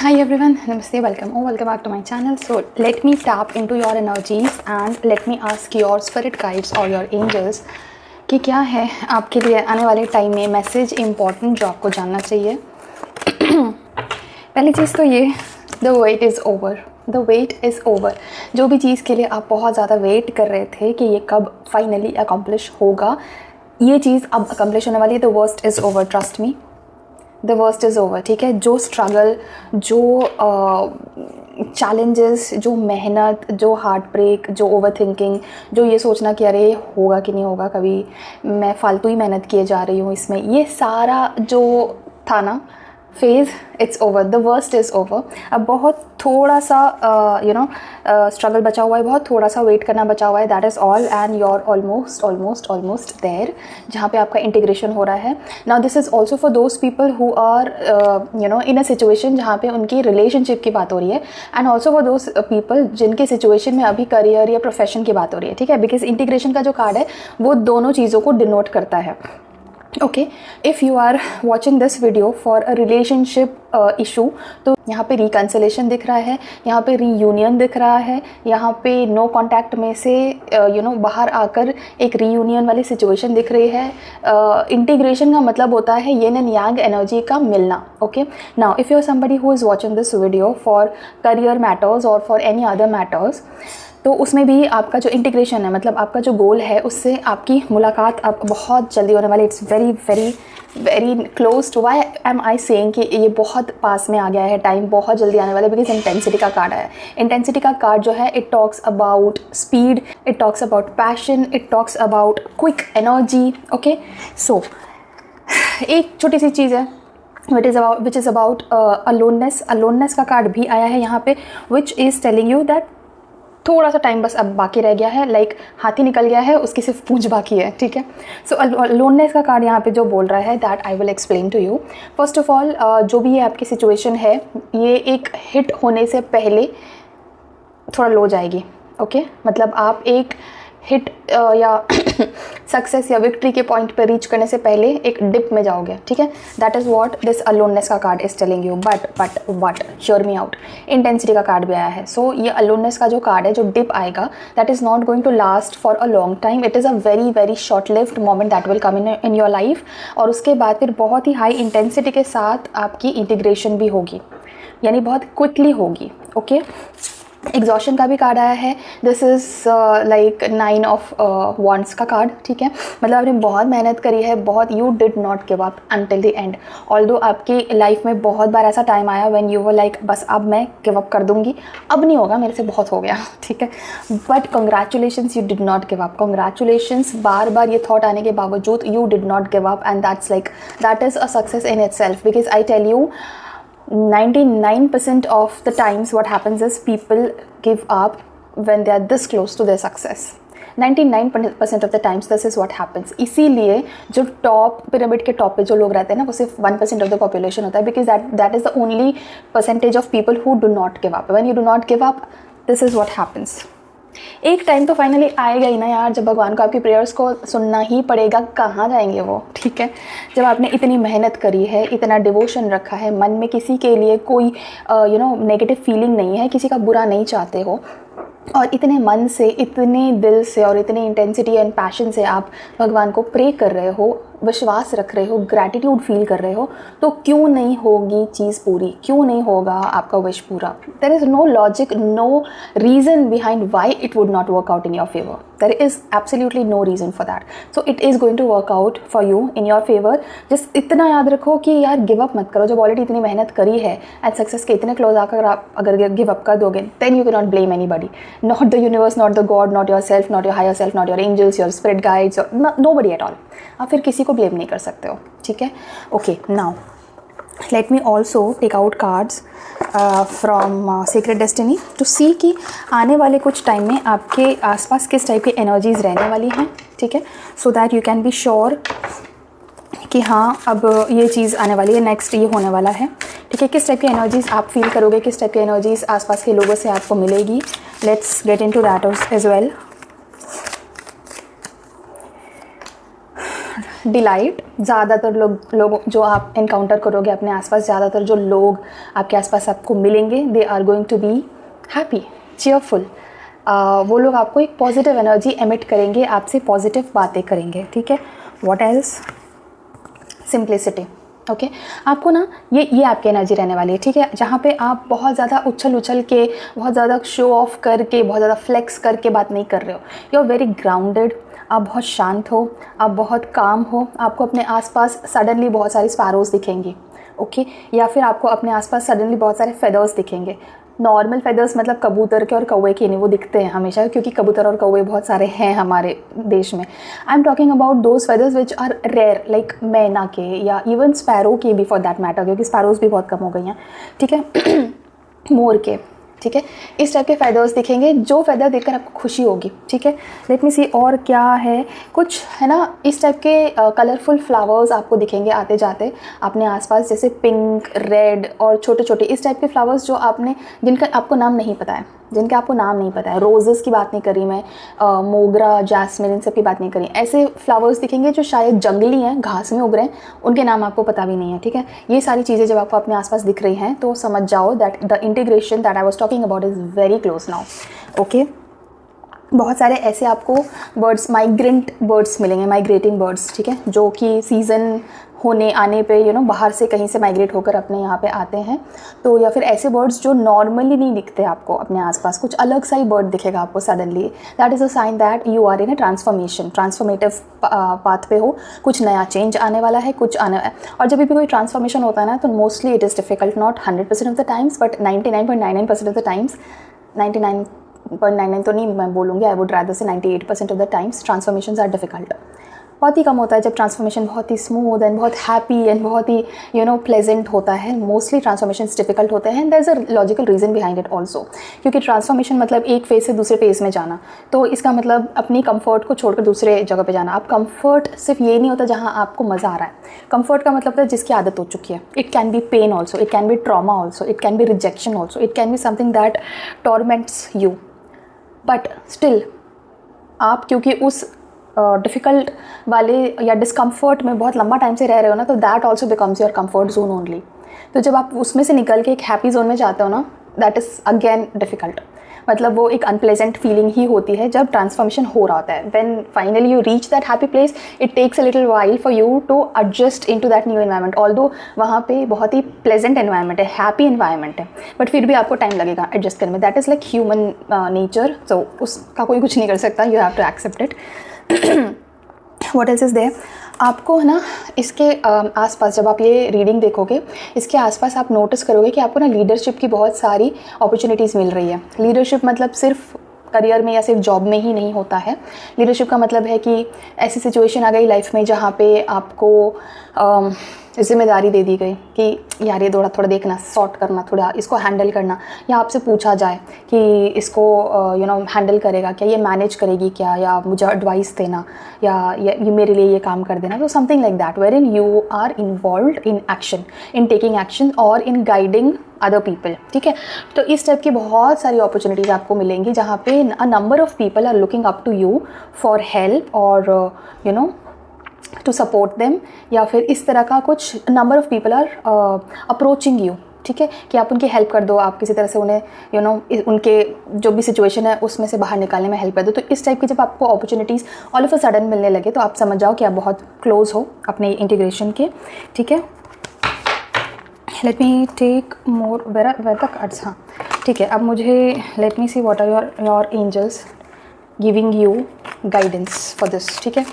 Hi everyone, namaste, welcome back to my channel. So let me tap into your energies and let me ask your spirit guides or your angels कि क्या है आपके लिए आने वाले time में message important जो आपको जानना चाहिए। पहली चीज़ तो ये, the wait is over, the wait is over. जो भी चीज़ के लिए आप बहुत ज़्यादा वेट कर रहे थे कि ये कब फाइनली अकम्प्लिश होगा, ये चीज़ अब अकम्प्लिश होने वाली है। The worst is over, trust me, the worst is over. ठीक है, जो स्ट्रगल, जो चैलेंजेस, जो मेहनत, जो हार्ट ब्रेक, जो ओवर थिंकिंग, जो ये सोचना कि अरे होगा कि नहीं होगा, कभी मैं फालतू ही मेहनत किए जा रही हूँ इसमें, ये सारा जो था ना phase, it's over, the worst is over. अब बहुत थोड़ा सा स्ट्रगल बचा हुआ है, बहुत थोड़ा सा वेट करना बचा हुआ है, that is all, and you are almost there, जहाँ पे आपका इंटीग्रेशन हो रहा है। Now this is also for those people who are in a situation जहाँ पे उनकी रिलेशनशिप की बात हो रही है, and also for those people जिनके सिचुएशन में अभी करियर या प्रोफेशन की बात हो रही है। ठीक है, बिकॉज इंटीग्रेशन का जो कार्ड है वो दोनों चीज़ों को डिनोट करता है। Okay, if you are watching this video for a relationship issue, तो यहाँ पे रिकन्सिलेशन दिख रहा है, यहाँ पे रीयूनियन दिख रहा है, यहाँ पे नो कॉन्टैक्ट में से बाहर आकर एक रीयूनियन वाली सिचुएशन दिख रही है। इंटीग्रेशन का मतलब होता है येन एंड यांग एनर्जी का मिलना। Okay, now if you are somebody who is watching this video for career matters और फॉर एनी अदर मैटर्स, तो उसमें भी आपका जो इंटीग्रेशन है, मतलब आपका जो गोल है, उससे आपकी मुलाकात अब बहुत जल्दी होने वाली। It's very very very close to, why am I saying कि ये बहुत पास में आ गया है, टाइम बहुत जल्दी आने वाला है, बिकॉज इंटेंसिटी का कार्ड है। इंटेंसिटी का कार्ड जो है, it talks about speed, it talks about passion, it talks about quick energy. Okay, so एक छोटी सी चीज़ है विच इज़ अबाउट अलोननेस का कार्ड भी आया है यहाँ पे, which is telling you that थोड़ा सा टाइम बस अब बाकी रह गया है, लाइक हाथी निकल गया है, उसकी सिर्फ पूंछ बाकी है। ठीक है, सो लोननेस का कार्ड यहाँ पे जो बोल रहा है, that I will explain to you. First of all, जो भी ये आपकी सिचुएशन है, ये एक हिट होने से पहले थोड़ा लो जाएगी। ओके, मतलब आप एक हिट या सक्सेस या विक्ट्री के पॉइंट पे रीच करने से पहले एक डिप में जाओगे। ठीक है, that is what this aloneness का card is telling you. But sure me out, intensity का कार्ड भी आया है। सो ये अलोननेस का जो कार्ड है, जो डिप आएगा, that is not going to last for a long time. It is a very very short lived moment that will come in your life, और उसके बाद फिर बहुत ही हाई इंटेंसिटी के साथ आपकी इंटीग्रेशन भी होगी, यानी बहुत क्विकली होगी। ओके, एग्जॉशन का भी कार्ड आया है। This is like 9 of wands का कार्ड। ठीक है, मतलब आपने बहुत मेहनत करी है, बहुत, you did not give up until the end. Although आपकी लाइफ में बहुत बार ऐसा टाइम आया व्हेन यू वर लाइक बस अब मैं गिव अप कर दूंगी, अब नहीं होगा मेरे से, बहुत हो गया। ठीक है, but congratulations, you did not give up. Congratulations, बार बार ये थॉट आने के बावजूद you did not give up, and that is a success in itself, because I tell you 99% of the times what happens is people give up when they are this close to their success. 99% of the times this is what happens. इसीलिए जो top pyramid के top पे जो लोग रहते हैं ना, वो सिर्फ 1% ऑफ द पॉपुलेशन होता है, because that is the only percentage of people who do not give up. When you do not give up, this is what happens. एक टाइम तो फाइनली आएगा ही ना यार, जब भगवान को आपकी प्रेयर्स को सुनना ही पड़ेगा। कहाँ जाएंगे वो? ठीक है, जब आपने इतनी मेहनत करी है, इतना डिवोशन रखा है, मन में किसी के लिए कोई नेगेटिव फीलिंग नहीं है, किसी का बुरा नहीं चाहते हो, और इतने मन से, इतने दिल से और इतनी इंटेंसिटी एंड पैशन से आप भगवान को प्रे कर रहे हो, विश्वास रख रहे हो, ग्रैटिट्यूड फील कर रहे हो, तो क्यों नहीं होगी चीज़ पूरी? क्यों नहीं होगा आपका विश पूरा? There is no logic, no reason behind why it would not work out in your favour. There is absolutely no reason for that. So it is going to work out for you in your favour. Just इतना याद रखो कि यार give up मत करो। जब already इतनी मेहनत करी है एंड सक्सेस के इतने क्लोज आकर आप अगर गिव अप कर दोगे, then you can not blame anybody, not the universe, not the god, not yourself, not your higher self, not your angels, your spirit guides, nobody at all. आप फिर किसी को blame नहीं कर सकते हो। ठीक है, okay, now let me also take out cards from secret destiny to see कि आने वाले कुछ टाइम में आपके आसपास किस टाइप की एनर्जीज रहने वाली हैं। ठीक है, so that you can be sure कि हाँ अब ये चीज़ आने वाली है, नेक्स्ट ये होने वाला है। ठीक है, किस टाइप की एनर्जीज आप फील करोगे, किस टाइप की एनर्जीज आसपास के लोगों से आपको मिलेगी। Let's get into that as well. Delight. ज़्यादातर लोग जो आप इनकाउंटर करोगे अपने आसपास, ज़्यादातर जो लोग आपके आसपास आपको मिलेंगे, they are going to be happy, cheerful. वो लोग आपको एक पॉजिटिव एनर्जी एमिट करेंगे, आपसे पॉजिटिव बातें करेंगे, ठीक है। What else? सिंप्लिसिटी। ओके, आपको ना ये आपकी एनर्जी रहने वाली है, ठीक है। जहाँ पे आप बहुत ज़्यादा उछल के, बहुत ज़्यादा शो ऑफ करके, बहुत ज़्यादा फ्लेक्स करके बात नहीं कर रहे हो। यू आर वेरी ग्राउंडेड, आप बहुत शांत हो, आप बहुत काम हो। आपको अपने आसपास सडनली बहुत सारी स्पैरोज दिखेंगी, ओके, या फिर आपको अपने आसपास सडनली बहुत सारे फेदर्स दिखेंगे। नॉर्मल फेदर्स मतलब कबूतर के और कौवे के नहीं, वो दिखते हैं हमेशा, क्योंकि कबूतर और कौवे बहुत सारे हैं हमारे देश में। I am talking about those feathers which are rare, like myna के या इवन स्पैरो के भी फॉर दैट मैटर, क्योंकि स्पैरोज भी बहुत कम हो गई हैं, ठीक है। मोर के, ठीक है। इस टाइप के फेदर्स दिखेंगे, जो फेदर देखकर आपको खुशी होगी, ठीक है। लेट मी सी और क्या है कुछ, है ना। इस टाइप के कलरफुल फ्लावर्स आपको दिखेंगे आते जाते अपने आसपास, जैसे पिंक, रेड और छोटे छोटे इस टाइप के फ्लावर्स जो जिनका आपको नाम नहीं पता है, रोजेस की बात नहीं करी मैं, मोगरा, जैस्मिन, इन सब की बात नहीं करी। ऐसे फ्लावर्स दिखेंगे जो शायद जंगली हैं, घास में उग रहे हैं, उनके नाम आपको पता भी नहीं है, ठीक है। ये सारी चीज़ें जब आपको अपने आसपास दिख रही हैं तो समझ जाओ that the integration that I was talking about is very close now, okay. बहुत सारे ऐसे आपको बर्ड्स, माइग्रेंट बर्ड्स मिलेंगे, माइग्रेटिंग बर्ड्स, ठीक है, जो कि सीज़न होने आने पे बाहर से कहीं से माइग्रेट होकर अपने यहाँ पे आते हैं। तो या फिर ऐसे बर्ड्स जो नॉर्मली नहीं दिखते आपको अपने आसपास, कुछ अलग सा ही बर्ड दिखेगा आपको suddenly, that is a sign that you are in a transformative path पे हो, कुछ नया चेंज आने वाला है, कुछ आने। और जब भी कोई ट्रांसफॉर्मेशन होता है ना, तो mostly it is difficult, not 100% of the times but 99.99% of the times, 99.99 तो नहीं मैं बोलूँगी, I would rather say 98% of the times transformations are difficult. बहुत ही कम होता है जब ट्रांसफॉर्मेशन बहुत ही स्मूथ एंड बहुत हैप्पी एंड बहुत ही प्लेजेंट होता है। मोस्टली ट्रांसफॉर्मेशंस डिफिकल्ट होते हैं, there is a logical reason behind it also, क्योंकि ट्रांसफॉर्मेशन मतलब एक फेज़ से दूसरे फेज़ में जाना, तो इसका मतलब अपनी कंफर्ट को छोड़कर दूसरे जगह पे जाना। अब कंफर्ट सिर्फ ये नहीं होता जहाँ आपको मज़ा आ रहा है, कंफर्ट का मतलब है जिसकी आदत हो चुकी है। It can be pain also, it can be trauma also, it can be rejection also, it can be something that torments you, but still आप क्योंकि उस डिफ़िकल्ट वाले या डिस्कम्फर्ट में बहुत लंबा टाइम से रह रहे हो ना, तो that also becomes your comfort zone only. तो जब आप उसमें से निकल के एक हैप्पी जोन में जाते हो ना, दैट इज़ अगेन डिफ़िकल्ट, मतलब वो एक अनप्लेजेंट फीलिंग ही होती है जब ट्रांसफॉर्मेशन हो रहा होता है। When finally you reach that happy place, it takes a little while for you to adjust into that new environment. Although वहाँ पे बहुत ही प्लेजेंट एनवायरनमेंट है, हैप्पी एनवायरनमेंट है, बट फिर भी आपको टाइम लगेगा एडजस्ट करने में। That is like human nature, so उसका कोई कुछ नहीं कर सकता, you have to accept it. What else is there, आपको है ना इसके आसपास जब आप ये रीडिंग देखोगे, इसके आसपास आप नोटिस करोगे कि आपको ना लीडरशिप की बहुत सारी अपॉर्चुनिटीज़ मिल रही है। लीडरशिप मतलब सिर्फ करियर में या सिर्फ जॉब में ही नहीं होता है। लीडरशिप का मतलब है कि ऐसी सिचुएशन आ गई लाइफ में जहाँ पे आपको जिम्मेदारी दे दी गई कि यार ये थोड़ा देखना, सॉर्ट करना, थोड़ा इसको हैंडल करना, या आपसे पूछा जाए कि इसको हैंडल करेगा क्या, ये मैनेज करेगी क्या, या मुझे एडवाइस देना, या ये मेरे लिए ये काम कर देना। तो something like that wherein you are involve in action, in taking action और इन गाइडिंग अदर पीपल, ठीक है। तो इस टाइप की बहुत सारी अपॉर्चुनिटीज़ आपको मिलेंगी जहाँ पे a number of people are looking up to you for help और टू सपोर्ट देम, या फिर इस तरह का कुछ number of people are approaching you, ठीक है, कि आप उनकी हेल्प कर दो, आप किसी तरह से उन्हें उनके जो भी सिचुएशन है उसमें से बाहर निकालने में हेल्प कर दो। तो इस टाइप की जब आपको opportunities all of a sudden मिलने लगे तो आप समझ जाओ कि आप बहुत क्लोज हो अपने इंटीग्रेशन के, ठीक है। लेट मी टेक मोर वेर तक अर्ट्स, हाँ ठीक है। अब मुझे let me see what are your angels giving you guidance for this, ठीक है।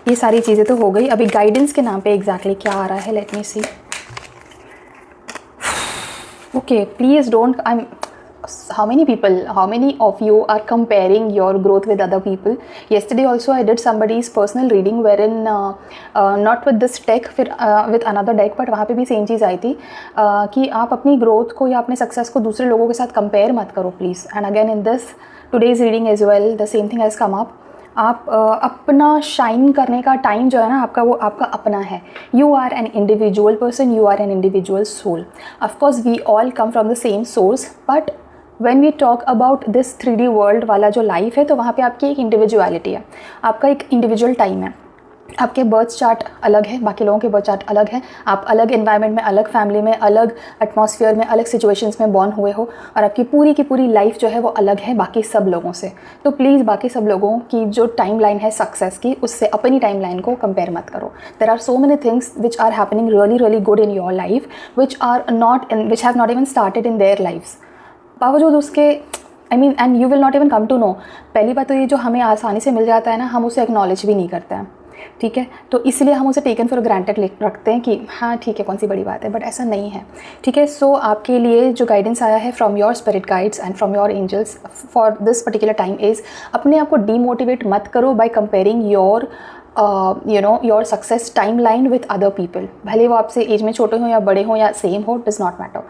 ये सारी चीज़ें तो हो गई, अभी गाइडेंस के नाम पे एग्जैक्टली क्या आ रहा है, let me see. Okay, please don't, how many of you are comparing your growth with other people? Yesterday also I did somebody's personal reading wherein not with this deck, फिर with another deck, but वहाँ पे भी same चीज़ आई थी कि आप अपनी growth को या अपने सक्सेस को दूसरे लोगों के साथ कंपेयर मत करो please. And again in this today's reading as well the same thing has come up। आप अपना शाइन करने का टाइम जो है ना आपका, वो आपका अपना है। You are an individual person, you are an individual soul. Of course we all come from the same source, but when we talk about this 3D world वाला जो लाइफ है, तो वहाँ पे आपकी एक इंडिविजुअलिटी है, आपका एक इंडिविजुअल टाइम है। आपके बर्थ चार्ट अलग है, बाकी लोगों के बर्थ चार्ट अलग है, आप अलग एनवायरनमेंट में, अलग फैमिली में, अलग एटमॉस्फेयर में, अलग सिचुएशंस में बॉर्न हुए हो, और आपकी पूरी की पूरी लाइफ जो है वो अलग है बाकी सब लोगों से। तो प्लीज़ बाकी सब लोगों की जो टाइमलाइन है सक्सेस की, उससे अपनी टाइमलाइन को कंपेयर मत करो। There are so many things which are happening really really good in your life which have not even started in their lives, बावजूद उसके and you will not even come to know. पहली बात तो ये जो हमें आसानी से मिल जाता है ना, हम उसे एक्नॉलेज भी नहीं करते हैं, ठीक है। तो इसलिए हम उसे टेकन फॉर ग्रांटेड रखते हैं कि हाँ ठीक है, कौन सी बड़ी बात है, बट ऐसा नहीं है, ठीक है। सो आपके लिए जो गाइडेंस आया है from your spirit guides and from your angels for this particular time is, अपने आप को डीमोटिवेट मत करो by comparing your your success timeline with other people. भले वो आपसे एज में छोटे हों या बड़े हों या सेम हो, डज नॉट मैटर।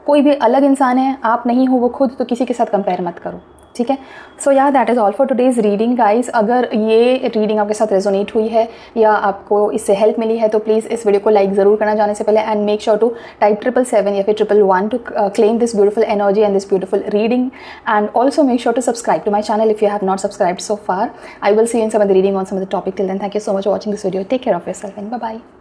कोई भी अलग इंसान है, आप नहीं हो वो खुद, तो किसी के साथ कंपेयर मत करो, ठीक है। सो या that is all for today's reading guys. अगर ये रीडिंग आपके साथ रेजोनेट हुई है या आपको इससे हेल्प मिली है तो प्लीज़ इस वीडियो को लाइक ज़रूर करना जाने से पहले, and make sure to type 777 या फिर 111 to claim this beautiful energy and this beautiful reading, and also make sure to subscribe to my channel if you have not subscribed so far. I will see you in some other reading on some other topic. Till then, thank you so much for watching this video. Take care of yourself and bye bye.